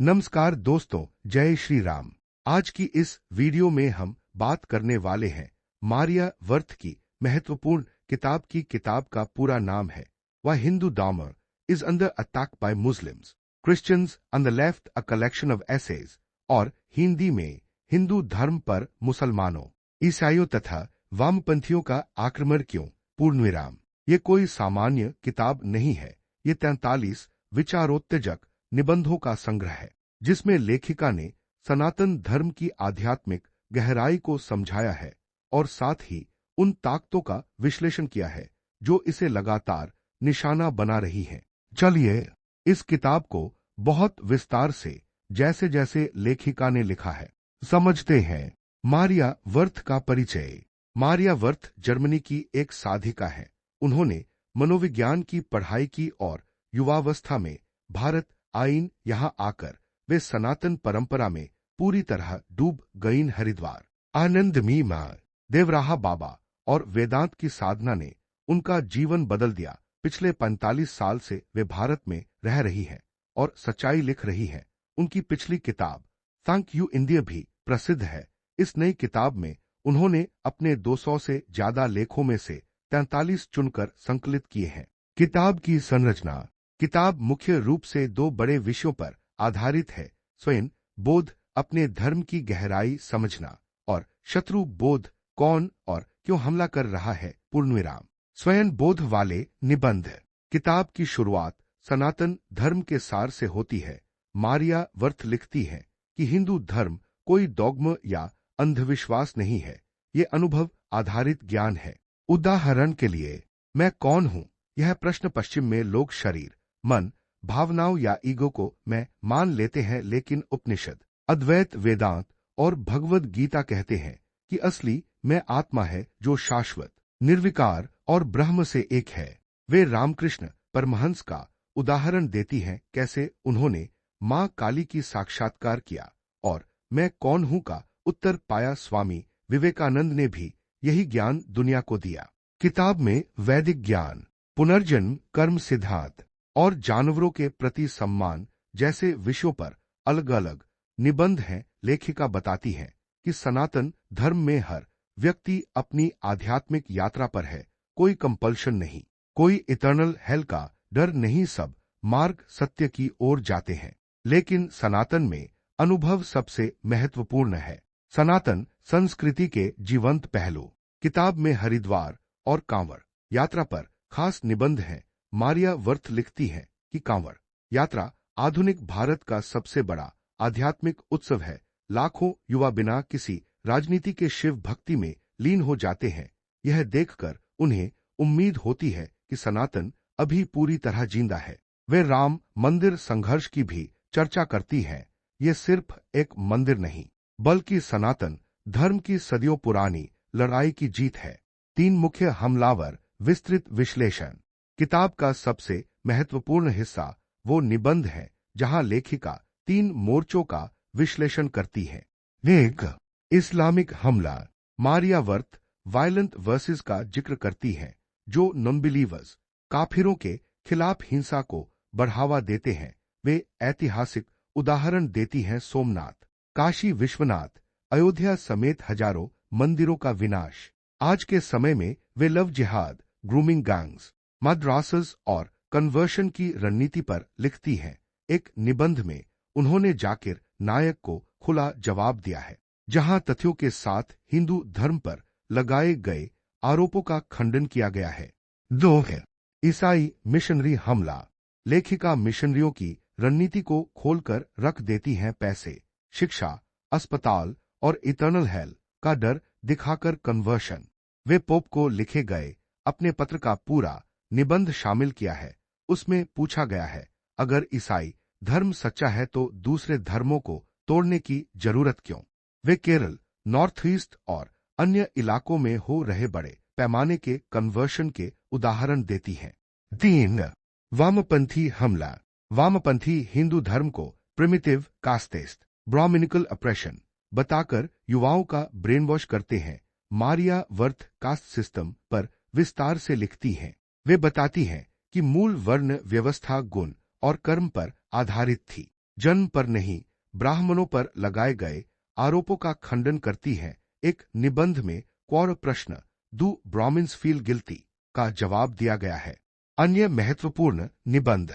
नमस्कार दोस्तों, जय श्री राम। आज की इस वीडियो में हम बात करने वाले हैं मारिया वर्थ की महत्वपूर्ण किताब का पूरा नाम है वह हिंदू डामर is under attack by Muslims Christians on the left a collection of essays, और हिंदी में हिंदू धर्म पर मुसलमानों, ईसाइयों तथा वामपंथियों का आक्रमण क्यों, पूर्णविराम। ये कोई सामान्य किताब नहीं है, ये 43 विचारोत्तेजक निबंधों का संग्रह है जिसमें लेखिका ने सनातन धर्म की आध्यात्मिक गहराई को समझाया है और साथ ही उन ताकतों का विश्लेषण किया है जो इसे लगातार निशाना बना रही हैं। चलिए इस किताब को बहुत विस्तार से, जैसे जैसे लेखिका ने लिखा है, समझते हैं। मारिया वर्थ का परिचय। मारिया वर्थ जर्मनी की एक साधिका है। उन्होंने मनोविज्ञान की पढ़ाई की और युवावस्था में भारत आईन यहां आकर वे सनातन परंपरा में पूरी तरह डूब गईं। हरिद्वार, आनंदमी मां, देवराहा बाबा और वेदांत की साधना ने उनका जीवन बदल दिया। पिछले 45 साल से वे भारत में रह रही हैं और सच्चाई लिख रही हैं। उनकी पिछली किताब थैंक यू इंडिया भी प्रसिद्ध है। इस नई किताब में उन्होंने अपने 200 से ज्यादा लेखों में से 43 चुनकर संकलित किए हैं। किताब की संरचना। किताब मुख्य रूप से दो बड़े विषयों पर आधारित है: स्वयं बोध, अपने धर्म की गहराई समझना, और शत्रु बोध, कौन और क्यों हमला कर रहा है, पूर्णविराम। स्वयं बोध वाले निबंध। किताब की शुरुआत सनातन धर्म के सार से होती है। मारिया वर्थ लिखती है कि हिंदू धर्म कोई डॉग्म या अंधविश्वास नहीं है, ये अनुभव आधारित ज्ञान है। उदाहरण के लिए, मैं कौन हूं, यह प्रश्न पश्चिम में लोग शरीर, मन, भावनाओं या ईगो को मैं मान लेते हैं, लेकिन उपनिषद, अद्वैत वेदांत और भगवद गीता कहते हैं कि असली मैं आत्मा है जो शाश्वत, निर्विकार और ब्रह्म से एक है। वे रामकृष्ण परमहंस का उदाहरण देती हैं, कैसे उन्होंने मां काली की साक्षात्कार किया और मैं कौन हूं का उत्तर पाया। स्वामी विवेकानंद ने भी यही ज्ञान दुनिया को दिया। किताब में वैदिक ज्ञान, पुनर्जन्म, कर्म सिद्धांत और जानवरों के प्रति सम्मान जैसे विषयों पर अलग अलग निबंध हैं। लेखिका बताती हैं कि सनातन धर्म में हर व्यक्ति अपनी आध्यात्मिक यात्रा पर है, कोई कंपल्शन नहीं, कोई इटर्नल हेल का डर नहीं, सब मार्ग सत्य की ओर जाते हैं। लेकिन सनातन में अनुभव सबसे महत्वपूर्ण है। सनातन संस्कृति के जीवंत पहलू। किताब में हरिद्वार और कांवड़ यात्रा पर खास निबंध हैं। मारिया वर्थ लिखती हैं कि कांवड़ यात्रा आधुनिक भारत का सबसे बड़ा आध्यात्मिक उत्सव है। लाखों युवा बिना किसी राजनीति के शिव भक्ति में लीन हो जाते हैं। यह देखकर उन्हें उम्मीद होती है कि सनातन अभी पूरी तरह जिंदा है। वे राम मंदिर संघर्ष की भी चर्चा करती हैं। ये सिर्फ एक मंदिर नहीं, बल्कि सनातन धर्म की सदियों पुरानी लड़ाई की जीत है। 3 मुख्य हमलावर, विस्तृत विश्लेषण। किताब का सबसे महत्वपूर्ण हिस्सा वो निबंध है जहां लेखिका 3 मोर्चों का विश्लेषण करती है। एक, इस्लामिक हमला। मारिया वर्थ वायलेंट वर्सेस का जिक्र करती हैं जो नॉन-बिलीवर्स, काफिरों के खिलाफ हिंसा को बढ़ावा देते हैं। वे ऐतिहासिक उदाहरण देती हैं: सोमनाथ, काशी विश्वनाथ, अयोध्या समेत हजारों मंदिरों का विनाश। आज के समय में वे लव जिहाद, ग्रूमिंग गैंग्स, मद्रासस और कन्वर्शन की रणनीति पर लिखती हैं। एक निबंध में उन्होंने जाकिर नायक को खुला जवाब दिया है, जहां तथ्यों के साथ हिंदू धर्म पर लगाए गए आरोपों का खंडन किया गया है। 2 है ईसाई मिशनरी हमला। लेखिका मिशनरियों की रणनीति को खोलकर रख देती हैं। पैसे, शिक्षा, अस्पताल और इटर्नल हेल का डर दिखाकर कन्वर्शन। वे पोप को लिखे गए अपने पत्र का पूरा निबंध शामिल किया है। उसमें पूछा गया है, अगर ईसाई धर्म सच्चा है तो दूसरे धर्मों को तोड़ने की जरूरत क्यों? वे केरल, नॉर्थ ईस्ट और अन्य इलाकों में हो रहे बड़े पैमाने के कन्वर्शन के उदाहरण देती हैं। 3, वामपंथी हमला। वामपंथी हिंदू धर्म को प्रिमिटिव, कास्टेस्ट, ब्राह्मणिकल अप्रेशन बताकर युवाओं का ब्रेन वॉश करते हैं। मारिया वर्थ कास्ट सिस्टम पर विस्तार से लिखती हैं। वे बताती हैं कि मूल वर्ण व्यवस्था गुण और कर्म पर आधारित थी। जन्म पर नहीं, ब्राह्मणों पर लगाए गए आरोपों का खंडन करती है। एक निबंध में कौर प्रश्न डू ब्राह्मण्स फील गिल्टी का जवाब दिया गया है। अन्य महत्वपूर्ण निबंध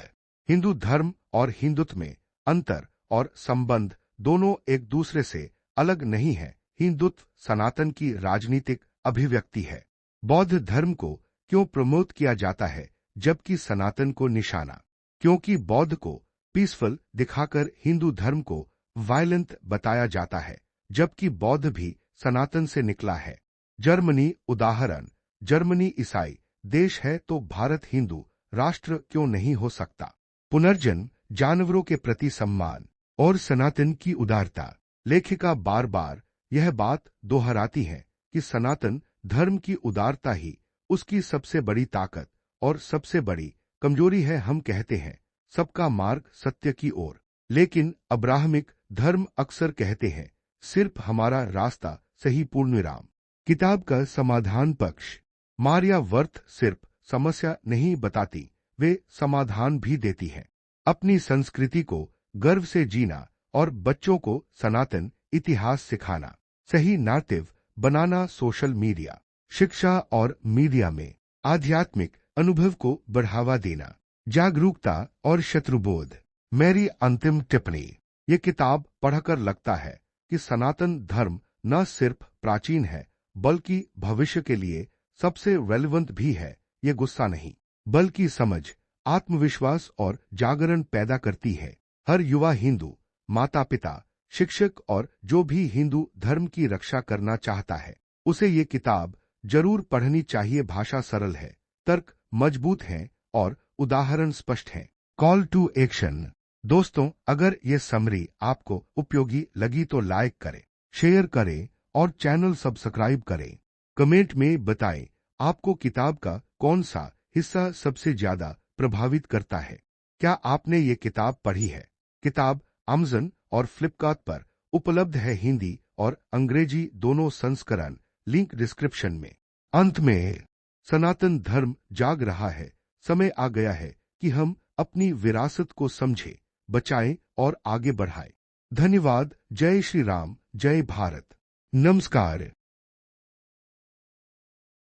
हिंदू धर्म और हिंदुत्व में अंतर और संबंध दोनों एक दूसरे से अलग नहीं है। हिंदुत्व सनातन की राजनीतिक अभिव्यक्ति है। बौद्ध धर्म को क्यों प्रमोट किया जाता है जबकि सनातन को निशाना? क्योंकि बौद्ध को पीसफुल दिखाकर हिंदू धर्म को वायलेंट बताया जाता है, जबकि बौद्ध भी सनातन से निकला है। जर्मनी उदाहरण, जर्मनी ईसाई देश है तो भारत हिंदू राष्ट्र क्यों नहीं हो सकता? पुनर्जन्म, जानवरों के प्रति सम्मान और सनातन की उदारता। लेखिका बार बार यह बात दोहराती है कि सनातन धर्म की उदारता ही उसकी सबसे बड़ी ताकत और सबसे बड़ी कमजोरी है। हम कहते हैं सबका मार्ग सत्य की ओर, लेकिन अब्राहमिक धर्म अक्सर कहते हैं सिर्फ हमारा रास्ता सही। पूर्णविराम। किताब का समाधान पक्ष। मारिया वर्थ सिर्फ समस्या नहीं बताती, वे समाधान भी देती हैं। अपनी संस्कृति को गर्व से जीना और बच्चों को सनातन इतिहास सिखाना, सही नार्टिव बनाना। सोशल मीडिया, शिक्षा और मीडिया में आध्यात्मिक अनुभव को बढ़ावा देना, जागरूकता और शत्रुबोध। मेरी अंतिम टिप्पणी, ये किताब पढ़कर लगता है कि सनातन धर्म न सिर्फ प्राचीन है बल्कि भविष्य के लिए सबसे रेलेवेंट भी है। ये गुस्सा नहीं बल्कि समझ, आत्मविश्वास और जागरण पैदा करती है। हर युवा हिंदू, माता पिता, शिक्षक और जो भी हिंदू धर्म की रक्षा करना चाहता है उसे ये किताब जरूर पढ़नी चाहिए। भाषा सरल है, तर्क मजबूत हैं और उदाहरण स्पष्ट हैं। Call to action. दोस्तों, अगर ये समरी आपको उपयोगी लगी तो लाइक करें, शेयर करें और चैनल सब्सक्राइब करें। कमेंट में बताएं आपको किताब का कौन सा हिस्सा सबसे ज्यादा प्रभावित करता है। क्या आपने ये किताब पढ़ी है? किताब अमेज़न और फ्लिपकार्ट पर उपलब्ध है। हिंदी और अंग्रेजी दोनों संस्करण, लिंक डिस्क्रिप्शन में। अंत में, सनातन धर्म जाग रहा है। समय आ गया है कि हम अपनी विरासत को समझें, बचाएं और आगे बढ़ाएं। धन्यवाद। जय श्री राम, जय भारत। नमस्कार।